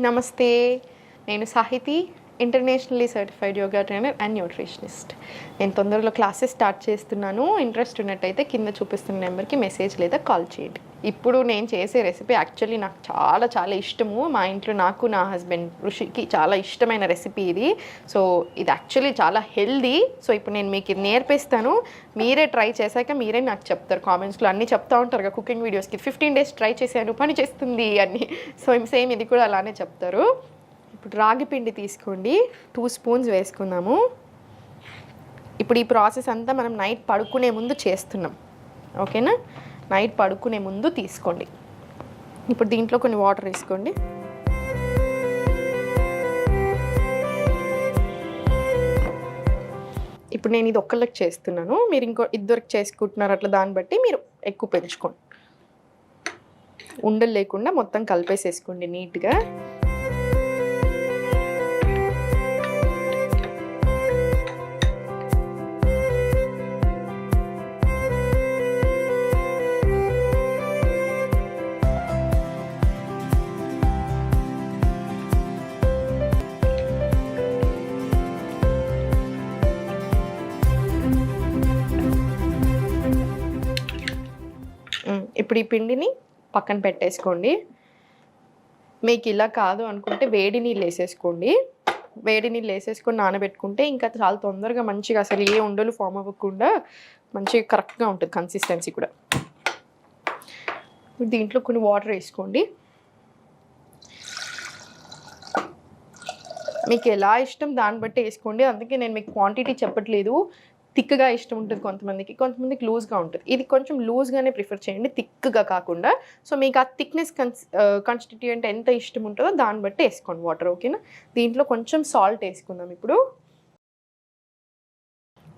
నమస్తే, నేను Sahithi, internationally certified yoga trainer and nutritionist. నేను తొందరలో క్లాసెస్ స్టార్ట్ చేస్తున్నాను. ఇంట్రెస్ట్ ఉన్నట్టయితే కింద చూపిస్తున్న నెంబర్కి మెసేజ్ లేదా కాల్ చేయండి. ఇప్పుడు నేను చేసే రెసిపీ యాక్చువల్లీ నాకు చాలా చాలా ఇష్టము. మా ఇంట్లో నాకు, నా హస్బెండ్ ఋషికి చాలా ఇష్టమైన రెసిపీ ఇది. సో ఇది యాక్చువల్లీ చాలా హెల్దీ. సో ఇప్పుడు నేను మీకు ఇది నేర్పిస్తాను. మీరే ట్రై చేశాక మీరే నాకు చెప్తారు కామెంట్స్లో. అన్నీ చెప్తా ఉంటారు కదా కుకింగ్ వీడియోస్కి, 15 days ట్రై చేశాను పని చేస్తుంది అని. సో సేమ్ ఇది కూడా అలానే చెప్తారు. ఇప్పుడు రాగి పిండి తీసుకోండి, 2 spoons వేసుకుందాము. ఇప్పుడు ఈ ప్రాసెస్ అంతా మనం నైట్ పడుకునే ముందు చేస్తున్నాం, ఓకేనా? నైట్ పడుకునే ముందు తీసుకోండి. ఇప్పుడు దీంట్లో కొన్ని వాటర్ వేసుకోండి. ఇప్పుడు నేను ఇది ఒక్కళ్ళకి చేస్తున్నాను, మీరు ఇంకో ఇద్దరికి చేసుకుంటున్నారు, అట్లా దాన్ని బట్టి మీరు ఎక్కువ పెంచుకోండి. ఉండలు లేకుండా మొత్తం కలిపేసేసుకోండి నీట్గా. ఇప్పుడు ఈ పిండిని పక్కన పెట్టేసుకోండి. మీకు ఇలా కాదు అనుకుంటే వేడి నీళ్ళు వేసేసుకోండి. వేడి నీళ్ళు వేసేసుకొని నానబెట్టుకుంటే ఇంకా చాలా తొందరగా మంచిగా అసలు ఏ ఉండలు ఫామ్ అవ్వకుండా మంచిగా కరెక్ట్గా ఉంటుంది కన్సిస్టెన్సీ కూడా. దీంట్లో కొన్ని వాటర్ వేసుకోండి. మీకు ఎలా ఇష్టం దాన్ని బట్టి వేసుకోండి. అందుకే నేను మీకు క్వాంటిటీ చెప్పట్లేదు. థిక్గా ఇష్టం ఉంటుంది కొంతమందికి లూజ్గా ఉంటుంది. ఇది కొంచెం లూజ్గానే ప్రిఫర్ చేయండి, థిక్గా కాకుండా. సో మీకు ఆ థిక్నెస్ కాన్స్టిట్యూయెంట్ ఎంత ఇష్టం ఉంటుందో దాన్ని బట్టి వేసుకోండి వాటర్, ఓకేనా? దీంట్లో కొంచెం సాల్ట్ వేసుకుందాం. ఇప్పుడు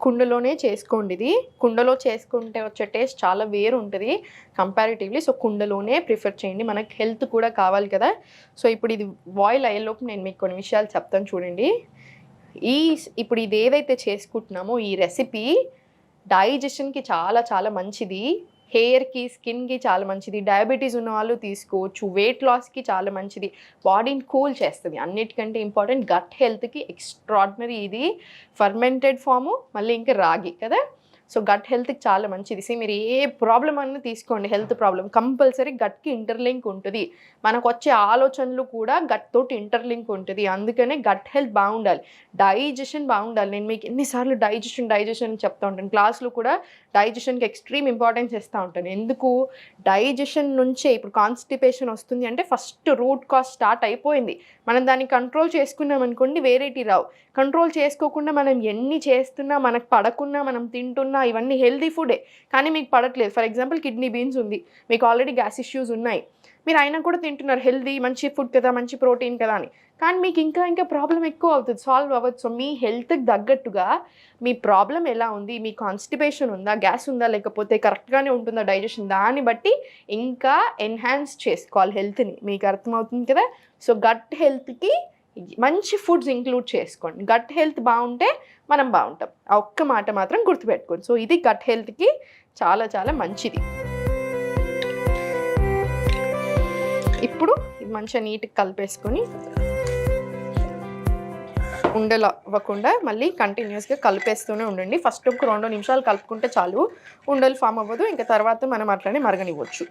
కుండలోనే చేసుకోండి. ఇది కుండలో చేసుకుంటే వచ్చే టేస్ట్ చాలా వేరు ఉంటుంది కంపారిటివ్లీ. సో కుండలోనే ప్రిఫర్ చేయండి, మనకి హెల్త్ కూడా కావాలి కదా. సో ఇప్పుడు ఇది బాయిల్ అయ్యేలోపు నేను మీకు కొన్ని విషయాలు చెప్తాను చూడండి. ఇప్పుడు ఇది ఏదైతే చేసుకుంటున్నామో ఈ రెసిపీ డైజెషన్కి చాలా చాలా మంచిది, హెయిర్కి, స్కిన్కి చాలా మంచిది, డయాబెటీస్ ఉన్న వాళ్ళు తీసుకోవచ్చు, వెయిట్ లాస్కి చాలా మంచిది, బాడీని కూల్ చేస్తుంది. అన్నిటికంటే ఇంపార్టెంట్ గట్ హెల్త్కి ఎక్స్ట్రాడినరీ. ఇది ఫర్మెంటెడ్ ఫాము, మళ్ళీ ఇంకా రాగి కదా. సో గట్ హెల్త్కి చాలా మంచిది. మీరు ఏ ప్రాబ్లం అన్నా తీసుకోండి, హెల్త్ ప్రాబ్లం కంపల్సరీ గట్కి ఇంటర్లింక్ ఉంటుంది. మనకు వచ్చే ఆలోచనలు కూడా గట్ తోటి ఇంటర్లింక్ ఉంటుంది. అందుకనే గట్ హెల్త్ బాగుండాలి, డైజెషన్ బాగుండాలి. నేను మీకు ఎన్నిసార్లు డైజెషన్ చెప్తా ఉంటాను. క్లాస్లో కూడా డైజెషన్కి ఎక్స్ట్రీమ్ ఇంపార్టెన్స్ ఇస్తూ ఉంటాను. ఎందుకు? డైజెషన్ నుంచే ఇప్పుడు కాన్స్టిపేషన్ వస్తుంది అంటే ఫస్ట్ రూట్ కాజ్ స్టార్ట్ అయిపోయింది. మనం దాన్ని కంట్రోల్ చేసుకున్నాం అనుకోండి, వేరేటి రావు. కంట్రోల్ చేసుకోకుండా మనం ఎన్ని చేస్తున్నా, మనకు పడకున్నా, మనం తింటున్నా, ఇవన్నీ హెల్దీ ఫుడే కానీ మీకు పడట్లేదు. ఫర్ ఎగ్జాంపుల్ కిడ్నీ బీన్స్ ఉంది, మీకు ఆల్రెడీ గ్యాస్ ఇష్యూస్ ఉన్నాయి, మీరు అయినా కూడా తింటున్నారు, హెల్దీ మంచి ఫుడ్ కదా, మంచి ప్రోటీన్ కదా అని. కానీ మీకు ఇంకా ప్రాబ్లం ఎక్కువ అవుతుంది, సాల్వ్ అవ్వదు. సో మీ హెల్త్కి తగ్గట్టుగా మీ ప్రాబ్లం ఎలా ఉంది, మీ కాన్స్టిపేషన్ ఉందా, గ్యాస్ ఉందా, లేకపోతే కరెక్ట్గానే ఉంటుందా డైజెషన్, దాన్ని బట్టి ఇంకా ఎన్హాన్స్ చేసుకోవాలి హెల్త్ని. మీకు అర్థమవుతుంది కదా. సో గట్ హెల్త్కి మంచి ఫుడ్స్ ఇంక్లూడ్ చేసుకోండి. గట్ హెల్త్ బాగుంటే మనం బాగుంటాం. ఆ ఒక్క మాట మాత్రం గుర్తుపెట్టుకోండి. సో ఇది గట్ హెల్త్కి చాలా చాలా మంచిది. ఇప్పుడు ఇది మంచిగా నీట్గా కలిపేసుకొని ఉండలు అవ్వకుండా మళ్ళీ కంటిన్యూస్గా కలిపేస్తూనే ఉండండి. ఫస్ట్ ఒక 2 నిమిషాలు కలుపుకుంటే చాలు, ఉండలు ఫామ్ అవ్వదు. ఇంకా తర్వాత మనం అట్లనే మరగనివ్వచ్చు.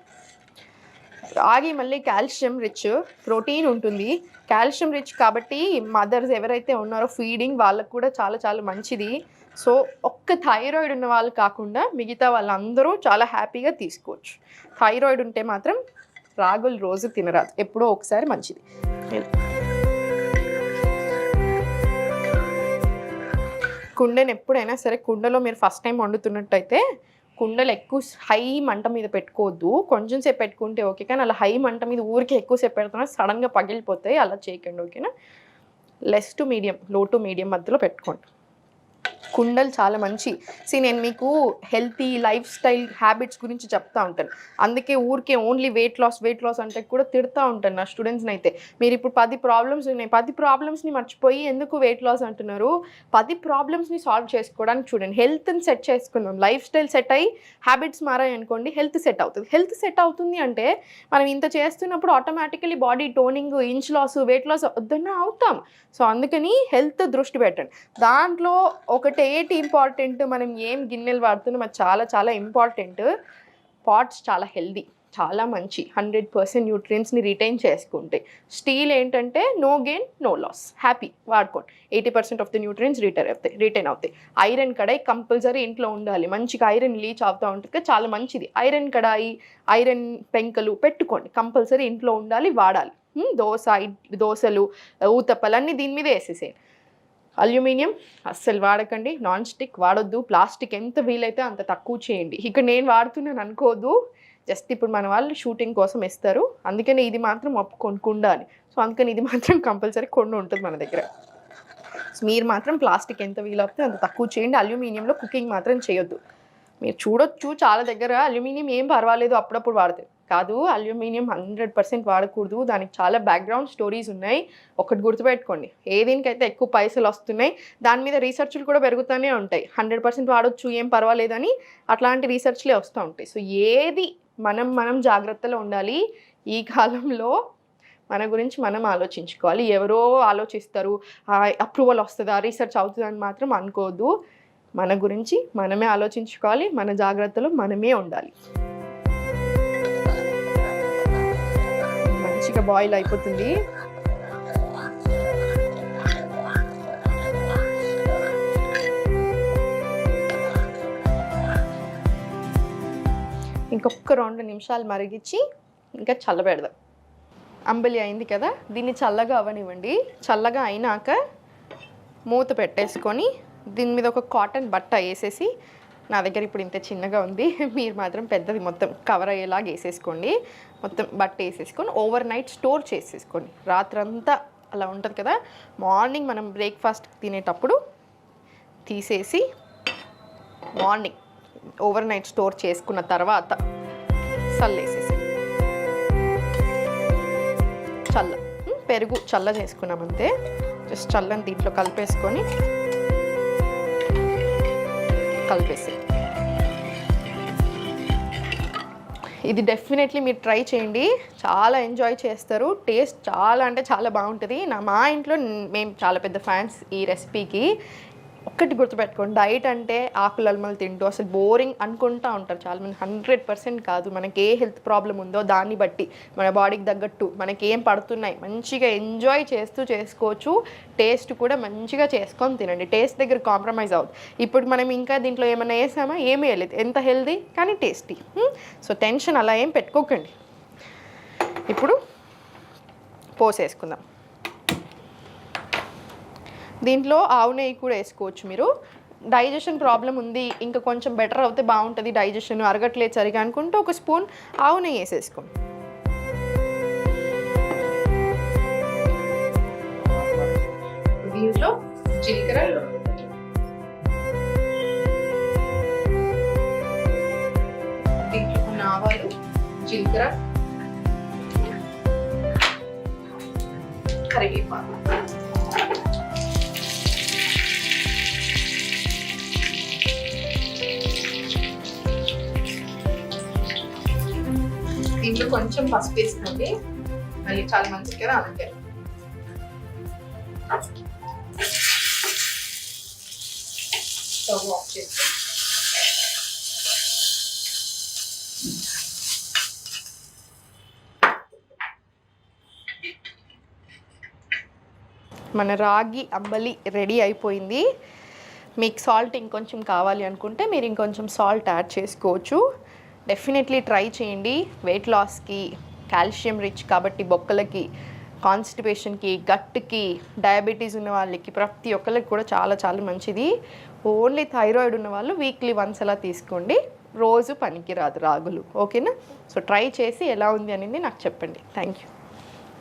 రాగి మళ్ళీ కాల్షియం రిచ్, ప్రోటీన్ ఉంటుంది, కాల్షియం రిచ్ కాబట్టి మదర్స్ ఎవరైతే ఉన్నారో ఫీడింగ్ వాళ్ళకు కూడా చాలా చాలా మంచిది. సో ఒక్క థైరాయిడ్ ఉన్న వాళ్ళు కాకుండా మిగతా వాళ్ళందరూ చాలా హ్యాపీగా తీసుకోవచ్చు. థైరాయిడ్ ఉంటే మాత్రం రాగులు రోజు తినరాదు, ఎప్పుడో ఒకసారి మంచిది. కుండను ఎప్పుడైనా సరే, కుండలో మీరు ఫస్ట్ టైం వండుతున్నట్టయితే కుండలు ఎక్కువ హై మంట మీద పెట్టుకోవద్దు. కొంచెం సేపు పెట్టుకుంటే ఓకే, కానీ అలా హై మంట మీద ఊరికే ఎక్కువసేపు పెడుతున్నా సడన్గా పగిలిపోతాయి, అలా చేయకండి, ఓకేనా? లెస్ టు మీడియం, లో టు మీడియం మధ్యలో పెట్టుకోండి. కుండలు చాలా మంచి. నేను మీకు హెల్తీ లైఫ్ స్టైల్ హ్యాబిట్స్ గురించి చెప్తా ఉంటాను. అందుకే ఊరికే ఓన్లీ వెయిట్ లాస్ అంటే కూడా తిడతా ఉంటాను నా స్టూడెంట్స్ని అయితే. మీరు ఇప్పుడు 10 ప్రాబ్లమ్స్ ఉన్నాయి, 10 ప్రాబ్లమ్స్ని మర్చిపోయి ఎందుకు వెయిట్ లాస్ అంటున్నారు? 10 ప్రాబ్లమ్స్ని సాల్వ్ చేసుకోవడానికి చూడండి. హెల్త్ని సెట్ చేసుకుందాం, లైఫ్ స్టైల్ సెట్ అయ్యి హ్యాబిట్స్ మారాయి అనుకోండి, హెల్త్ సెట్ అవుతుంది. హెల్త్ సెట్ అవుతుంది అంటే మనం ఇంత చేస్తున్నప్పుడు automatically body toning, inch loss, weight loss వద్దన్నా అవుతాం. సో అందుకని హెల్త్ దృష్టి పెట్టండి. దాంట్లో ఒకటి ఏంటి ఇంపార్టెంట్, మనం ఏం గిన్నెలు వాడుతున్నాం అది చాలా చాలా ఇంపార్టెంట్. పాట్స్ చాలా హెల్దీ, చాలా మంచి, 100% న్యూట్రియన్స్ని రిటైన్ చేసుకుంటాయి. స్టీల్ ఏంటంటే no gain no loss, happy వాడుకోండి. 80% ఆఫ్ ది న్యూట్రియన్స్ రిటైన్ అవుతాయి. ఐరన్ కడాయి కంపల్సరీ ఇంట్లో ఉండాలి, మంచిగా ఐరన్ లీచ్ అవుతూ ఉంటుంది, చాలా మంచిది. ఐరన్ కడాయి, ఐరన్ పెంకలు పెట్టుకోండి, కంపల్సరీ ఇంట్లో ఉండాలి, వాడాలి. దోశలు, ఊతప్పలు అన్నీ దీని మీద వేసేసేయండి. అల్యూమినియం అస్సలు వాడకండి, నాన్ స్టిక్ వాడొద్దు, ప్లాస్టిక్ ఎంత వీలైతే అంత తక్కువ చేయండి. ఇక్కడ నేను వాడుతున్నాను అనుకోదు, జస్ట్ ఇప్పుడు మన వాళ్ళు షూటింగ్ కోసం ఇస్తారు, అందుకని ఇది మాత్రం కుండ అని. సో అందుకని ఇది మాత్రం కంపల్సరీ కొండ ఉంటుంది మన దగ్గర. సో మీరు మాత్రం ప్లాస్టిక్ ఎంత వీలవుతే అంత తక్కువ చేయండి. అల్యూమినియంలో కుకింగ్ మాత్రం చేయొద్దు. మీరు చూడొచ్చు చాలా దగ్గర అల్యూమినియం ఏం పర్వాలేదు అప్పుడప్పుడు వాడతారు, కాదు అల్యూమినియం 100% వాడకూడదు. దానికి చాలా బ్యాక్గ్రౌండ్ స్టోరీస్ ఉన్నాయి. ఒకటి గుర్తుపెట్టుకోండి, ఏ దీనికైతే ఎక్కువ పైసలు వస్తున్నాయి దాని మీద రీసెర్చ్లు కూడా పెరుగుతూనే ఉంటాయి. 100% వాడొచ్చు ఏం పర్వాలేదని అట్లాంటి రీసెర్చ్లే వస్తూ ఉంటాయి. సో ఏది మనం జాగ్రత్తలో ఉండాలి. ఈ కాలంలో మన గురించి మనం ఆలోచించుకోవాలి. ఎవరో ఆలోచిస్తారు, అప్రూవల్ వస్తుందా, రీసెర్చ్ అవుతుందని మాత్రం అనుకోవద్దు. మన గురించి మనమే ఆలోచించుకోవాలి, మన జాగ్రత్తలో మనమే ఉండాలి. మంచిగా బాయిల్ అయిపోతుంది. ఇంకొక 2 నిమిషాలు మరిగించి ఇంకా చల్లబెడదాం. అంబలి అయింది కదా, దీన్ని చల్లగా అవ్వనివ్వండి. చల్లగా అయినాక మూత పెట్టేసుకొని దీని మీద ఒక కాటన్ బట్ట వేసేసి, నా దగ్గర ఇప్పుడు ఇంత చిన్నగా ఉంది, మీరు మాత్రం పెద్దది మొత్తం కవర్ అయ్యేలాగా వేసేసుకోండి. మొత్తం బట్ట వేసేసుకొని ఓవర్ నైట్ స్టోర్ చేసేసుకోండి. రాత్రంతా అలా ఉంటుంది కదా, మార్నింగ్ మనం బ్రేక్ఫాస్ట్ తినేటప్పుడు తీసేసి మార్నింగ్ ఓవర్ నైట్ స్టోర్ చేసుకున్న తర్వాత చల్లేసేసి, పెరుగు చల్ల చేసుకున్నామంతే. జస్ట్ చల్లని దీంట్లో కలిపేసి ఇది డెఫినెట్లీ మీరు ట్రై చేయండి, చాలా ఎంజాయ్ చేస్తారు. టేస్ట్ చాలా అంటే చాలా బాగుంటుంది. మా ఇంట్లో మేము చాలా పెద్ద ఫ్యాన్స్ ఈ రెసిపీకి. ఒక్కటి గుర్తుపెట్టుకోండి, డైట్ అంటే ఆకులు అల్మలు తింటూ అసలు బోరింగ్ అనుకుంటూ ఉంటారు చాలామంది. 100% కాదు. మనకి ఏ హెల్త్ ప్రాబ్లం ఉందో దాన్ని బట్టి మన బాడీకి తగ్గట్టు మనకి ఏం పడుతున్నాయి మంచిగా ఎంజాయ్ చేస్తూ చేసుకోవచ్చు. టేస్ట్ కూడా మంచిగా చేసుకొని తినండి. టేస్ట్ దగ్గర కాంప్రమైజ్ అవుతుంది. ఇప్పుడు మనం ఇంకా దీంట్లో ఏమైనా వేసామా, ఏమీ వేయలేదు, ఎంత హెల్దీ కానీ టేస్టీ. సో టెన్షన్ అలా ఏం పెట్టుకోకండి. ఇప్పుడు పోసేసుకుందాం. దీంట్లో ఆవు నెయ్యి కూడా వేసుకోవచ్చు మీరు. డైజెషన్ ప్రాబ్లం ఉంది, ఇంకా కొంచెం బెటర్ అవుతే బాగుంటుంది, డైజెషన్ అరగట్లేదు సరిగా అనుకుంటే ఒక స్పూన్ ఆవు నెయ్యి వేసేసుకోండి. దీంట్లో జీలకర్ర, దీంట్లో కొన్ని ఆవాలు, జీలకర్ర, కరివేపాకు, దీంట్లో కొంచెం పసుపు వేసుకోండి, మళ్ళీ చాలా మంచిది కదా అందుకే. స్టవ్ ఆఫ్ చేసి మన రాగి అంబలి రెడీ అయిపోయింది. మీకు సాల్ట్ ఇంకొంచెం కావాలి అనుకుంటే మీరు ఇంకొంచెం సాల్ట్ యాడ్ చేసుకోవచ్చు. డెఫినెట్లీ ట్రై చేయండి. వెయిట్ లాస్కి, కాల్షియం రిచ్ కాబట్టి బొక్కలకి, కాన్స్టిపేషన్కి, గట్కి, డయాబెటీస్ ఉన్న వాళ్ళకి, ప్రతి ఒక్కరికి కూడా చాలా చాలా మంచిది. ఓన్లీ థైరాయిడ్ ఉన్న వాళ్ళు వీక్లీ వన్స్ అలా తీసుకోండి, రోజు పనికి రాదు రాగులు. ఓకేనా? సో ట్రై చేసి ఎలా ఉంది అనేది నాకు చెప్పండి. Thank you.